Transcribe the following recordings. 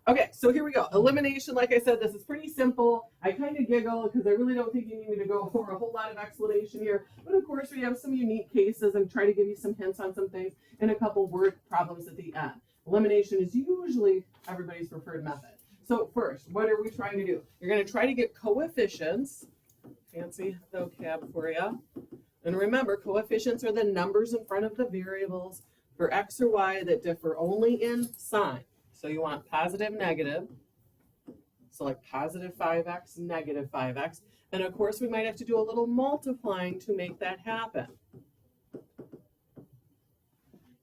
Okay, so here we go. Elimination, like I said, this is pretty simple. I kind of giggle because I really don't think you need me to go for a whole lot of explanation here. But of course, we have some unique cases and try to give you some hints on some things and a couple word problems at the end. Elimination is usually everybody's preferred method. So first, what are we trying to do? You're going to try to get coefficients. Fancy vocab for you. And remember, coefficients are the numbers in front of the variables for x or y that differ only in sign. So you want positive, negative. So like positive 5x, negative 5x. And of course, we might have to do a little multiplying to make that happen.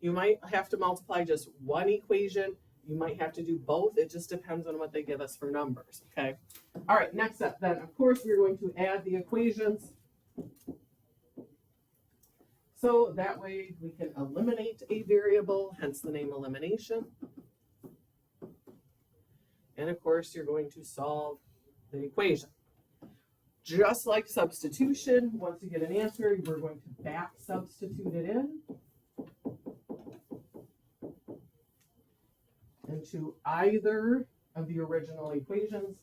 You might have to multiply just one equation. You might have to do both. It just depends on what they give us for numbers, okay? All right, next up then, of course, we're going to add the equations. So that way we can eliminate a variable, hence the name elimination. And of course, you're going to solve the equation. Just like substitution, once you get an answer, we're going to back substitute it in into either of the original equations.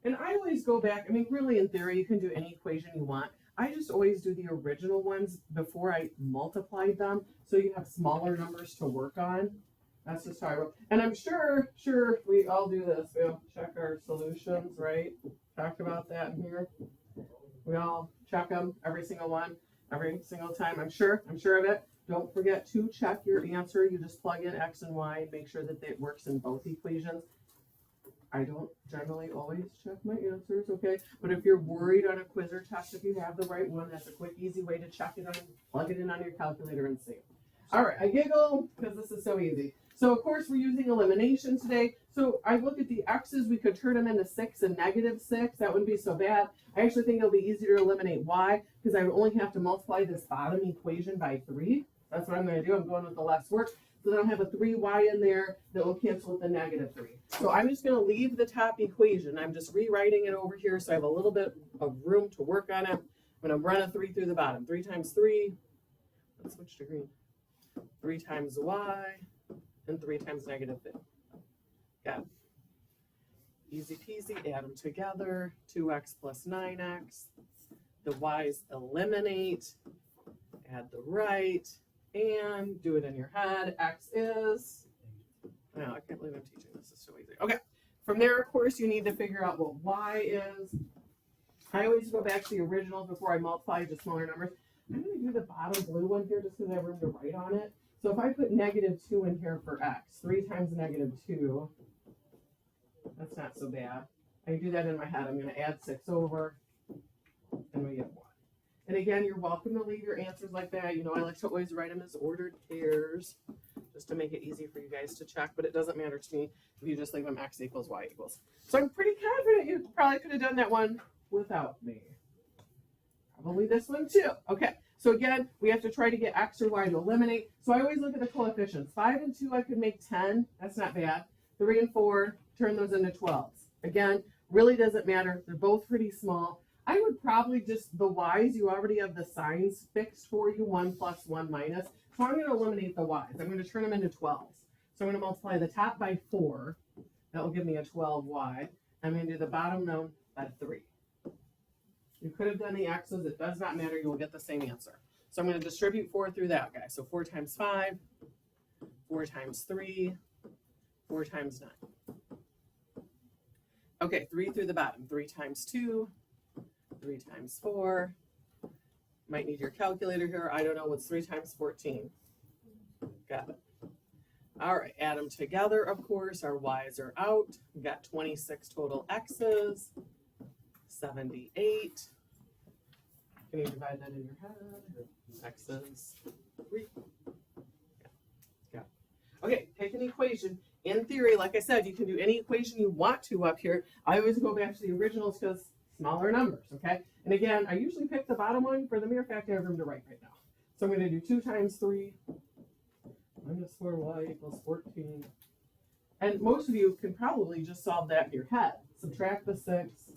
And I always go back, I mean, really in theory, you can do any equation you want. I just always do the original ones before I multiplied them, so you have smaller numbers to work on. That's just how I wrote. And I'm sure we all do this. We'll check our solutions, right? Talked about that in here. We all check them, every single one, every single time. I'm sure of it. Don't forget to check your answer. You just plug in x and y and make sure that it works in both equations. I don't generally always check my answers, okay? But if you're worried on a quiz or test, if you have the right one, that's a quick, easy way to check it on, plug it in on your calculator and see. All right, I giggle because this is so easy. So of course we're using elimination today. So I look at the x's, we could turn them into 6 and negative 6. That wouldn't be so bad. I actually think it'll be easier to eliminate y because I would only have to multiply this bottom equation by 3. That's what I'm going to do. I'm going with the less work. So then I'll have a 3y in there that will cancel with the negative 3. So I'm just going to leave the top equation. I'm just rewriting it over here so I have a little bit of room to work on it. I'm going to run a 3 through the bottom. 3 times 3. Let's switch to green. 3 times y and 3 times negative 3. Got it. Easy peasy. Add them together. 2x plus 9x. The y's eliminate. Add the right. And do it in your head. X is, no, I can't believe I'm teaching this. It's so easy. Okay. From there, of course, you need to figure out what y is. I always go back to the originals before I multiply to smaller numbers. I'm going to do the bottom blue one here just because I have room to write on it. So if I put negative 2 in here for x, 3 times negative 2, that's not so bad. I can do that in my head. I'm going to add 6 over, and we get 1. And again, you're welcome to leave your answers like that. You know, I like to always write them as ordered pairs just to make it easy for you guys to check, but it doesn't matter to me if you just leave them x equals y equals. So I'm pretty confident you probably could have done that one without me. Probably this one too. Okay, so again, we have to try to get x or y to eliminate. So I always look at the coefficients. 5 and 2, I could make 10. That's not bad. 3 and 4, turn those into 12s. Again, really doesn't matter. They're both pretty small. I would probably just, the y's, you already have the signs fixed for you, 1 plus 1 minus. So I'm going to eliminate the y's. I'm going to turn them into 12s. So I'm going to multiply the top by 4. That will give me a 12y. I'm going to do the bottom known by 3. You could have done the x's. It does not matter. You will get the same answer. So I'm going to distribute 4 through that guy. So 4 times 5, 4 times 3, 4 times 9. Okay, 3 through the bottom. 3 times 2. 3 times 4. Might need your calculator here. I don't know what's 3 times 14. Got it. All right, add them together, of course. Our y's are out. We got 26 total x's. 78. Can you divide that in your head? X's 3. Yeah. Okay, pick an equation. In theory, like I said, you can do any equation you want to up here. I always go back to the originals because smaller numbers, okay? And again, I usually pick the bottom one for the mere fact I have room to write right now. So I'm going to do 2 times 3 minus 4y equals 14. And most of you can probably just solve that in your head. Subtract the 6.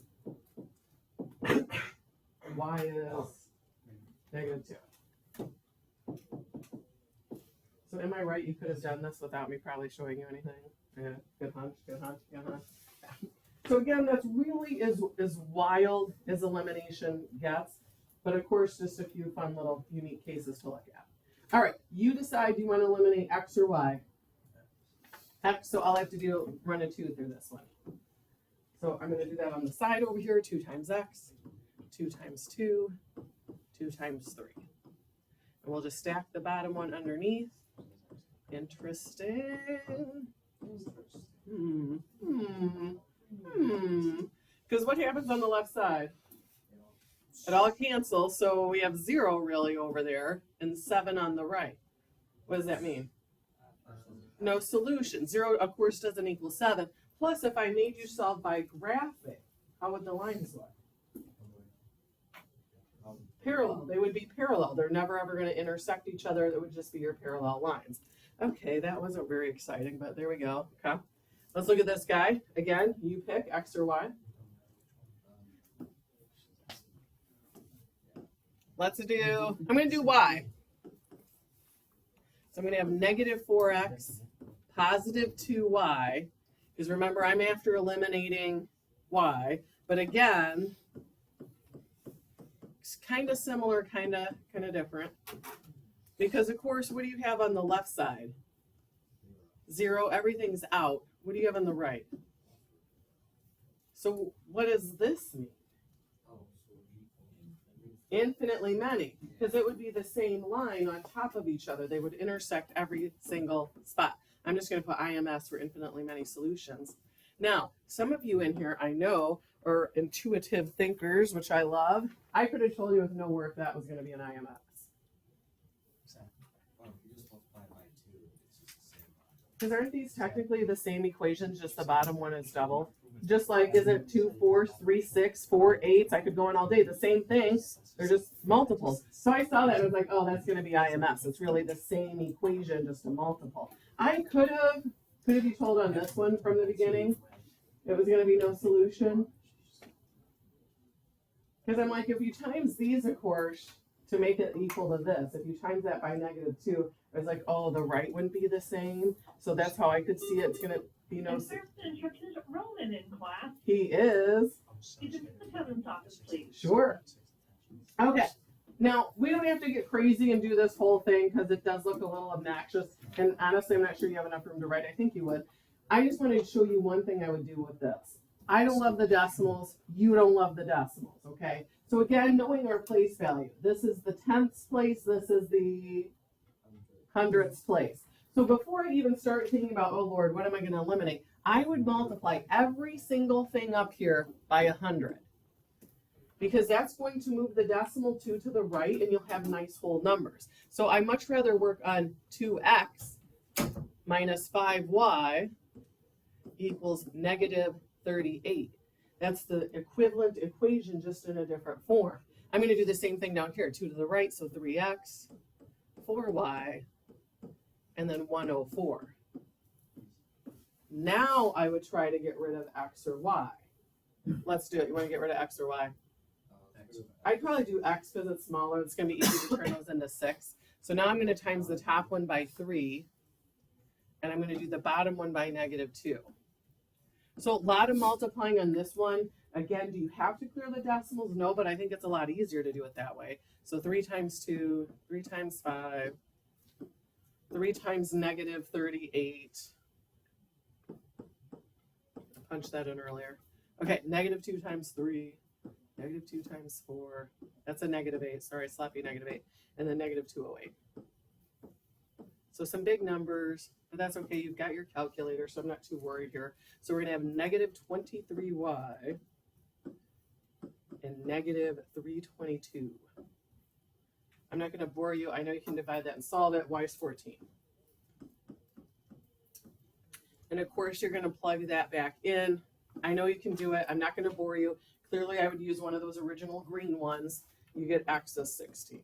Y is negative 2. So am I right? You could have done this without me probably showing you anything. Yeah, good hunch, good hunch, good hunch. So again, that's really as wild as elimination gets, but of course, just a few fun little unique cases to look at. All right, you decide you want to eliminate X or Y. X, so all I have to do, run a 2 through this one. So I'm going to do that on the side over here, 2 times X, 2 times 2, 2 times 3. And we'll just stack the bottom one underneath. Interesting. Because what happens on the left side? It all cancels, so we have 0 really over there and 7 on the right. What does that mean? No solution. 0, of course, doesn't equal 7. Plus, if I made you solve by graphing, how would the lines look? Parallel. They would be parallel. They're never ever going to intersect each other. That would just be your parallel lines. Okay, that wasn't very exciting, but there we go. Okay. Let's look at this guy. Again, you pick X or Y. Let's do, I'm going to do Y. So I'm going to have negative 4X, positive 2Y, because remember, I'm after eliminating Y. But again, it's kind of similar, kind of different. Because, of course, what do you have on the left side? 0, everything's out. What do you have on the right? So what does this mean? Infinitely many, because it would be the same line on top of each other. They would intersect every single spot. I'm just going to put IMS for infinitely many solutions. Now, some of you in here I know are intuitive thinkers, which I love. I could have told you with no work that was going to be an IMS. Because aren't these technically the same equations, just the bottom one is double? Just like, isn't 2 4s, 3 6, 4 8s? I could go on all day. The same thing. They're just multiples. So I saw that and I was like, oh, that's going to be IMS. It's really the same equation, just a multiple. I could have you told on this one from the beginning it was going to be no solution? Because I'm like, if you times these, of course, to make it equal to this, if you times that by -2, I was like, oh, the right wouldn't be the same. So that's how I could see it. It's going to be no solution. Is Roman in class? He is. He's in the cousin's office, please. Sure. Okay. Now, we don't have to get crazy and do this whole thing because it does look a little obnoxious. And honestly, I'm not sure you have enough room to write. I think you would. I just wanted to show you one thing I would do with this. I don't love the decimals. You don't love the decimals, okay? So again, knowing our place value. This is the 10th place. This is the 100th place. So before I even start thinking about, oh Lord, what am I going to eliminate? I would multiply every single thing up here by 100. Because that's going to move the decimal 2 to the right and you'll have nice whole numbers. So I much rather work on 2x minus 5y equals -38. That's the equivalent equation, just in a different form. I'm going to do the same thing down here. 2 to the right, so 3x, 4y, and then 104. Now I would try to get rid of x or y. Let's do it. You want to get rid of x or y? I'd probably do x because it's smaller. It's going to be easy to turn those into 6. So now I'm going to times the top one by 3, and I'm going to do the bottom one by -2. So a lot of multiplying on this one. Again, do you have to clear the decimals? No, but I think it's a lot easier to do it that way. So 3 times 2, 3 times 5, 3 times -38. Punch that in earlier. Okay, -2 times 3, -2 times 4. That's a -8. Sorry, sloppy -8. And then -208. So some big numbers, but that's okay. You've got your calculator, so I'm not too worried here. So we're going to have -23y and -322. I'm not going to bore you. I know you can divide that and solve it. Y is 14. And of course, you're going to plug that back in. I know you can do it. I'm not going to bore you. Clearly, I would use one of those original green ones. You get x is 16.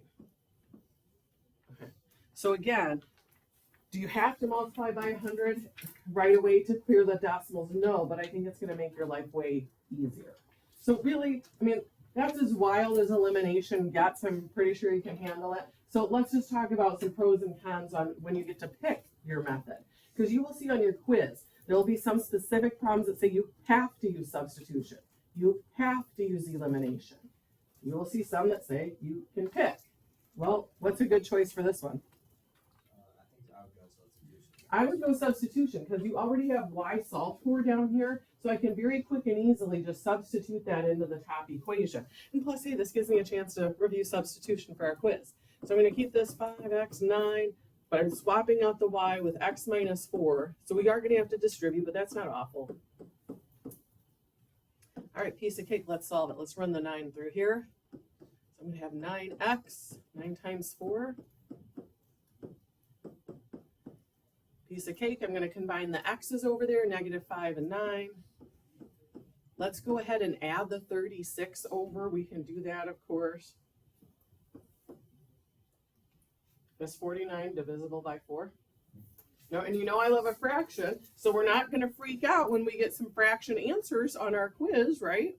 Okay. So again, do you have to multiply by 100 right away to clear the decimals? No, but I think it's going to make your life way easier. So really, I mean, that's as wild as elimination gets. I'm pretty sure you can handle it. So let's just talk about some pros and cons on when you get to pick your method. Because you will see on your quiz, there will be some specific problems that say you have to use substitution. You have to use elimination. You will see some that say you can pick. Well, what's a good choice for this one? I think I would go substitution. I would go substitution because you already have y solved for down here. So I can very quick and easily just substitute that into the top equation. And plus, hey, this gives me a chance to review substitution for our quiz. So I'm going to keep this 5x9, but I'm swapping out the y with x minus 4. So we are going to have to distribute, but that's not awful. All right, piece of cake, let's solve it. Let's run the 9 through here. So I'm going to have 9x, 9 times 4. Piece of cake, I'm going to combine the x's over there, -5 and 9. Let's go ahead and add the 36 over. We can do that, of course. Is 49 divisible by 4? No, and you know I love a fraction, so we're not going to freak out when we get some fraction answers on our quiz, right?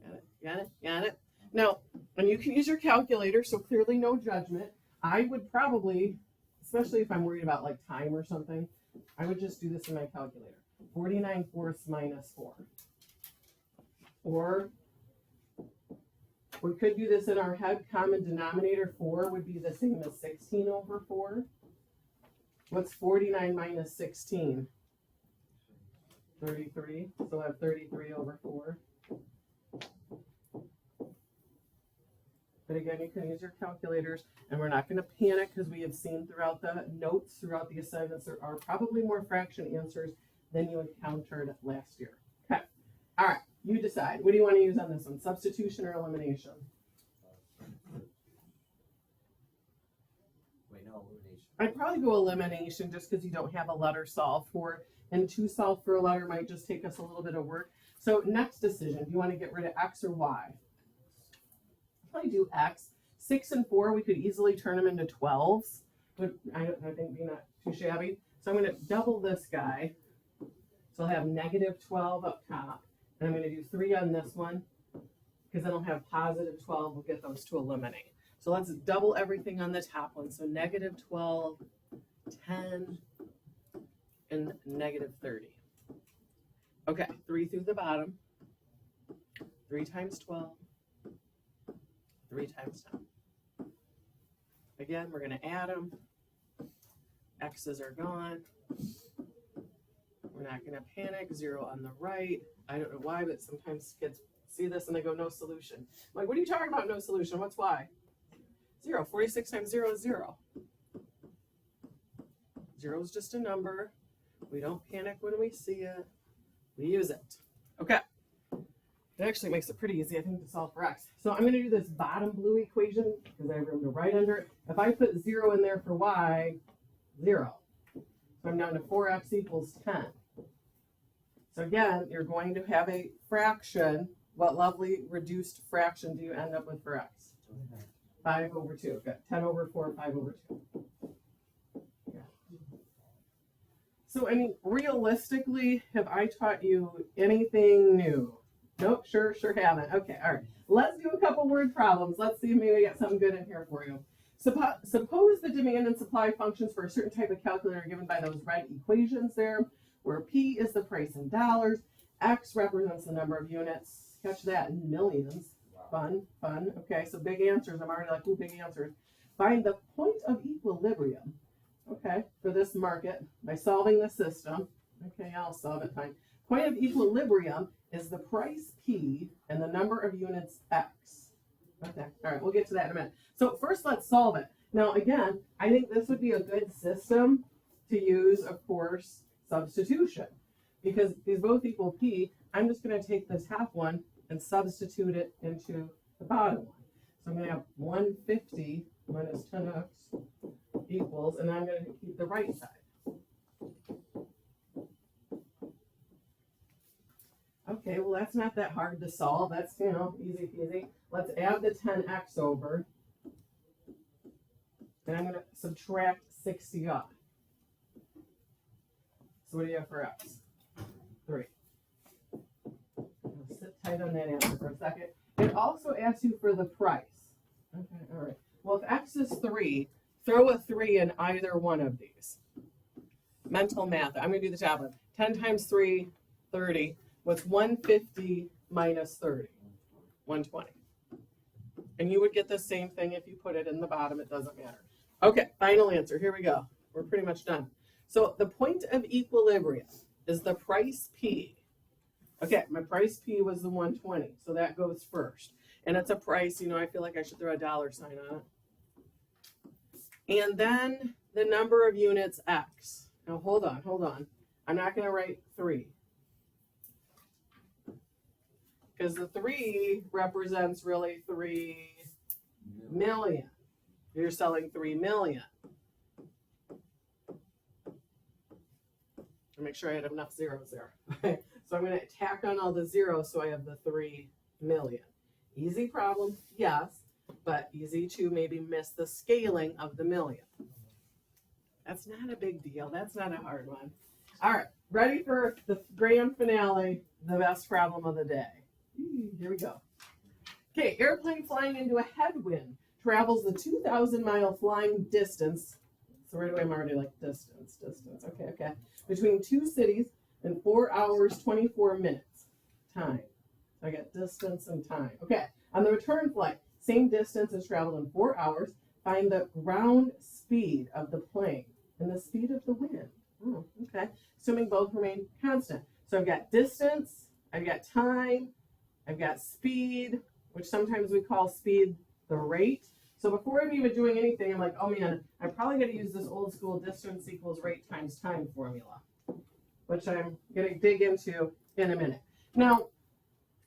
Got it, got it, got it. Now, and you can use your calculator, so clearly no judgment. I would probably, especially if I'm worried about like time or something, I would just do this in my calculator. 49 fourths minus 4. Or we could do this in our head. Common denominator 4 would be the same as 16 over 4. What's 49 minus 16? 33. So I have 33 over 4. But again, you can use your calculators, and we're not going to panic because we have seen throughout the notes, throughout the assignments, there are probably more fraction answers than you encountered last year. Okay. All right. You decide. What do you want to use on this one? Substitution or elimination? Wait, no, elimination. I'd probably go elimination just because you don't have a letter solved for it. And to solve for a letter might just take us a little bit of work. So next decision, do you want to get rid of x or y? I'll probably do x. 6 and 4, we could easily turn them into 12s. But I think be not too shabby. So I'm going to double this guy. So I'll have -12 up top. And I'm going to do 3 on this one, because then I'll have +12. We'll get those to eliminate. So let's double everything on the top one. So -12, 10, and -30. Okay, 3 through the bottom. 3 times 12. 3 times 10. Again, we're going to add them. X's are gone. We're not going to panic. 0 on the right. I don't know why, but sometimes kids see this and they go, no solution. I'm like, what are you talking about, no solution? What's y? 0. 46 times 0 is 0. 0 is just a number. We don't panic when we see it. We use it. Okay. It actually makes it pretty easy, I think, to solve for x. So I'm going to do this bottom blue equation because I have room to write under it. If I put 0 in there for y, 0. So I'm down to 4x equals 10. So again, you're going to have a fraction. What lovely reduced fraction do you end up with for x? 5 over 2. Good. 10 over 4, 5 over 2. Yeah. So, I mean, realistically, have I taught you anything new? Nope, sure haven't. Okay, all right. Let's do a couple word problems. Let's see if maybe I got something good in here for you. Suppose the demand and supply functions for a certain type of calculator are given by those red equations there, where P is the price in dollars, X represents the number of units. Catch that in millions. Fun. Okay, so big answers. I'm already like, ooh, big answers. Find the point of equilibrium, okay, for this market by solving the system. Okay, I'll solve it, fine. Point of equilibrium is the price P and the number of units X. Okay, all right, we'll get to that in a minute. So first, let's solve it. Now, again, I think this would be a good system to use, of course, substitution. Because these both equal P, I'm just going to take the top one and substitute it into the bottom one. So I'm going to have 150 minus 10x equals, and I'm going to keep the right side. Okay, well, that's not that hard to solve. That's, easy peasy. Let's add the 10x over. And I'm going to subtract 60 off. So what do you have for x? 3. I'll sit tight on that answer for a second. It also asks you for the price. Okay, all right. Well, if X is 3, throw a 3 in either one of these. Mental math. I'm going to do the top one. 10 times 3, 30. What's 150 minus 30? 120. And you would get the same thing if you put it in the bottom. It doesn't matter. Okay, final answer. Here we go. We're pretty much done. So the point of equilibrium is the price P. Okay, my price P was the 120, so that goes first. And it's a price, you know, I feel like I should throw a dollar sign on it. And then the number of units X. Now hold on. I'm not going to write 3. Because the 3 represents really 3 million. You're selling 3 million. I'll make sure I had enough zeros there. So I'm going to tack on all the zeros so I have the 3 million. Easy problem, yes, but easy to maybe miss the scaling of the million. That's not a big deal. That's not a hard one. All right, ready for the grand finale, the best problem of the day. Here we go. Okay, airplane flying into a headwind travels the 2,000-mile flying distance. So right away I'm already like distance. Okay. Between 2 cities in 4 hours, 24 minutes. Time. So I got distance and time. Okay, on the return flight, same distance is traveled in 4 hours. Find the ground speed of the plane and the speed of the wind. Oh, okay. Assuming both remain constant. So I've got distance, I've got time, I've got speed, which sometimes we call speed the rate. So before I'm even doing anything, I'm like, oh man, I'm probably going to use this old school distance equals rate times time formula, which I'm going to dig into in a minute. Now,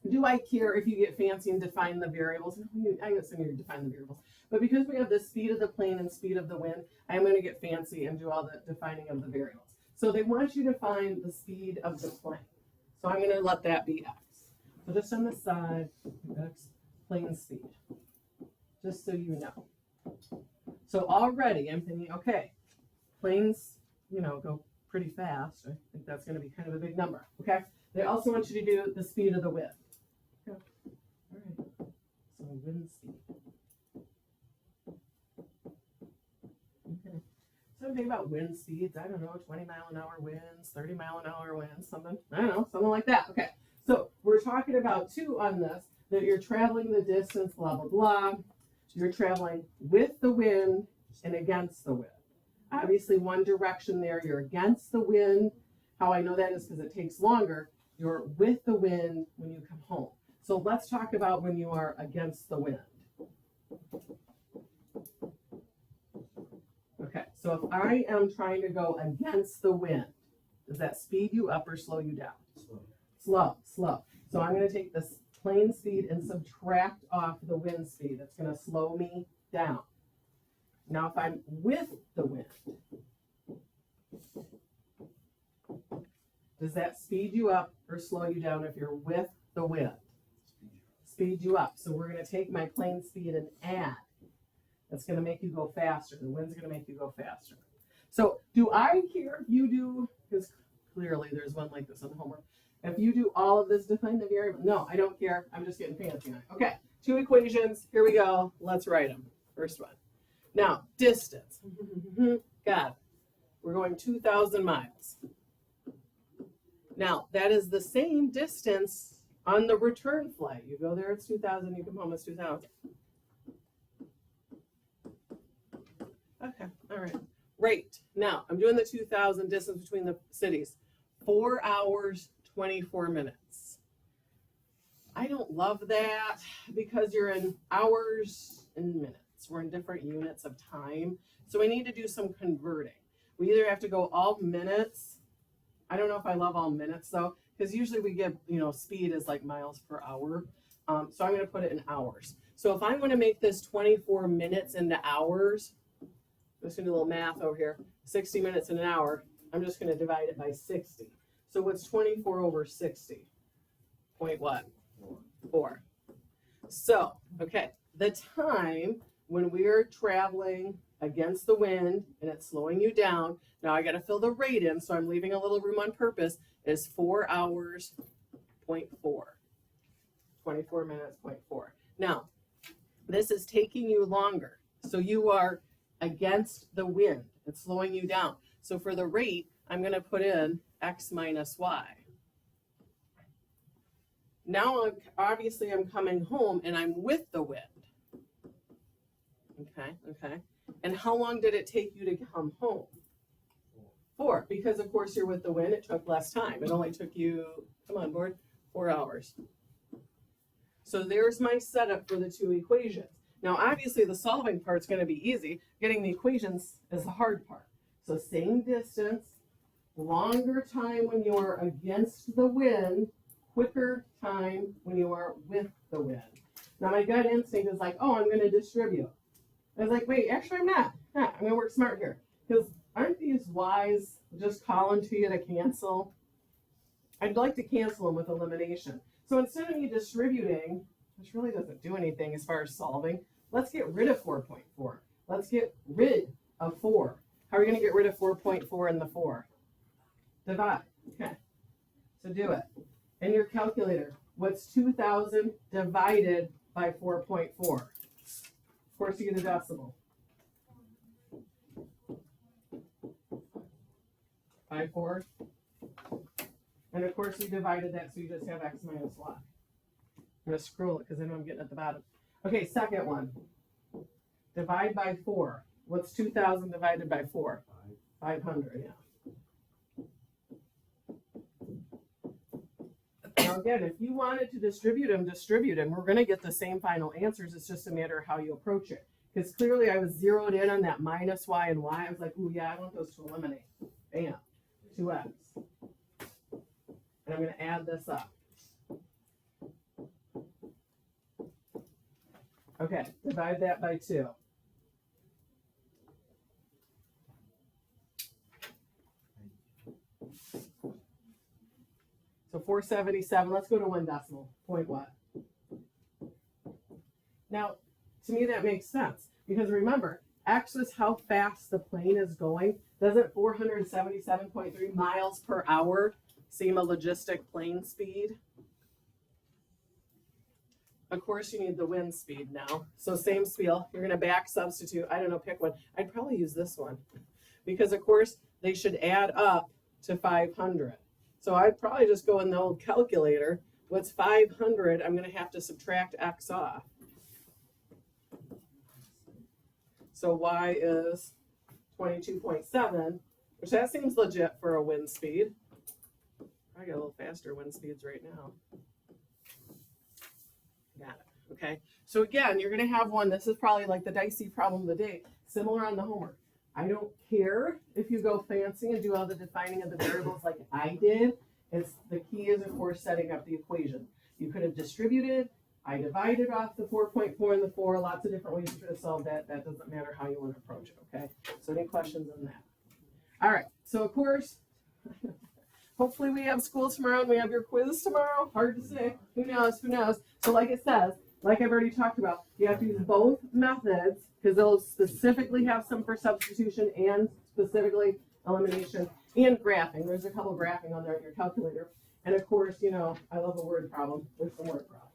do I care if you get fancy and define the variables? I assume you define the variables. But because we have the speed of the plane and speed of the wind, I'm going to get fancy and do all the defining of the variables. So they want you to find the speed of the plane. So I'm going to let that be x. So just on the side, x, plane speed. Just so you know. So already I'm thinking, okay, planes, go pretty fast. I think that's going to be kind of a big number. Okay. They also want you to do the speed of the wind. Okay. All right. So wind speed. Okay. Something about wind speeds. I don't know, 20-mile-an-hour winds, 30-mile-an-hour winds, something. I don't know, something like that. Okay. So we're talking about 2 on this, that you're traveling the distance, blah, blah, blah. You're traveling with the wind and against the wind. Obviously, one direction there, you're against the wind. How I know that is because it takes longer. You're with the wind when you come home. So let's talk about when you are against the wind. Okay, so if I am trying to go against the wind, does that speed you up or slow you down? Slow. So I'm going to take this plane speed and subtract off the wind speed. That's going to slow me down. Now, if I'm with the wind, does that speed you up or slow you down if you're with the wind? Speed you up. So we're going to take my plane speed and add. That's going to make you go faster. The wind's going to make you go faster. So do I care if you do, because clearly there's one like this on the homework. If you do all of this, define the variable. No, I don't care. I'm just getting fancy on it. Okay, 2 equations. Here we go. Let's write them. First one. Now, distance. Got it. We're going 2,000 miles. Now, that is the same distance on the return flight. You go there, it's 2,000. You come home, it's 2,000. Okay, all right. Rate. Now, I'm doing the 2,000 distance between the cities. 4 hours, 24 minutes. I don't love that because you're in hours and minutes. We're in different units of time. So we need to do some converting. We either have to go all minutes. I don't know if I love all minutes though, because usually we give, speed is like miles per hour. So I'm going to put it in hours. So if I'm going to make this 24 minutes into hours, I'm just going to do a little math over here. 60 minutes in an hour. I'm just going to divide it by 60. So what's 24 over 60? Point what? 4. So, okay, the time when we're traveling against the wind and it's slowing you down, now I got to fill the rate in, so I'm leaving a little room on purpose, is 4 hours, 0.4. 24 minutes, 0.4. Now, this is taking you longer. So you are against the wind. It's slowing you down. So for the rate, I'm going to put in x minus y. Now, obviously, I'm coming home and I'm with the wind. Okay. And how long did it take you to come home? 4, because of course you're with the wind, it took less time. It only took you, come on board, 4 hours. So there's my setup for the 2 equations. Now, obviously, the solving part's going to be easy. Getting the equations is the hard part. So same distance, longer time when you are against the wind, quicker time when you are with the wind. Now, my gut instinct is like, oh, I'm going to distribute. I was like, wait, actually, I'm not. I'm going to work smart here. Because aren't these y's just calling to you to cancel? I'd like to cancel them with elimination. So instead of me distributing, which really doesn't do anything as far as solving, let's get rid of 4.4. Let's get rid of 4. How are we going to get rid of 4.4 and the 4? Divide. Okay. So do it. In your calculator, what's 2,000 divided by 4.4? Of course, you get a decimal. 5/4. And of course, you divided that, so you just have x minus y. I'm going to scroll it because I know I'm getting at the bottom. Okay, second one. Divide by 4. What's 2,000 divided by 4? 500, yeah. Now again, if you wanted to distribute them, we're going to get the same final answers. It's just a matter of how you approach it. Because clearly I was zeroed in on that minus y and y. I was like, ooh, yeah, I want those to eliminate. Bam, 2x. And I'm going to add this up. Okay, divide that by 2. So 477, let's go to 1 decimal. Point what? Now, to me that makes sense. Because remember, x is how fast the plane is going. Doesn't 477.3 miles per hour seem a logistic plane speed? Of course, you need the wind speed now. So same spiel. You're going to back substitute. I don't know, pick one. I'd probably use this one. Because, of course, they should add up to 500. So I'd probably just go in the old calculator. What's 500? I'm going to have to subtract x off. So y is 22.7, which that seems legit for a wind speed. I got a little faster wind speeds right now. Got it. Okay. So again, you're going to have one. This is probably like the dicey problem of the day. Similar on the homework. I don't care if you go fancy and do all the defining of the variables like I did. It's the key is, of course, setting up the equation. You could have distributed. I divided off the 4.4 and the 4. Lots of different ways to solve that. That doesn't matter how you want to approach it. Okay. So any questions on that? All right. So of course, hopefully we have school tomorrow and we have your quiz tomorrow. Hard to say. Who knows? Who knows? So like it says, like I've already talked about, you have to use both methods because they'll specifically have some for substitution and specifically elimination and graphing. There's a couple graphing on there in your calculator. And of course, you know, I love a word problem. There's some word problems.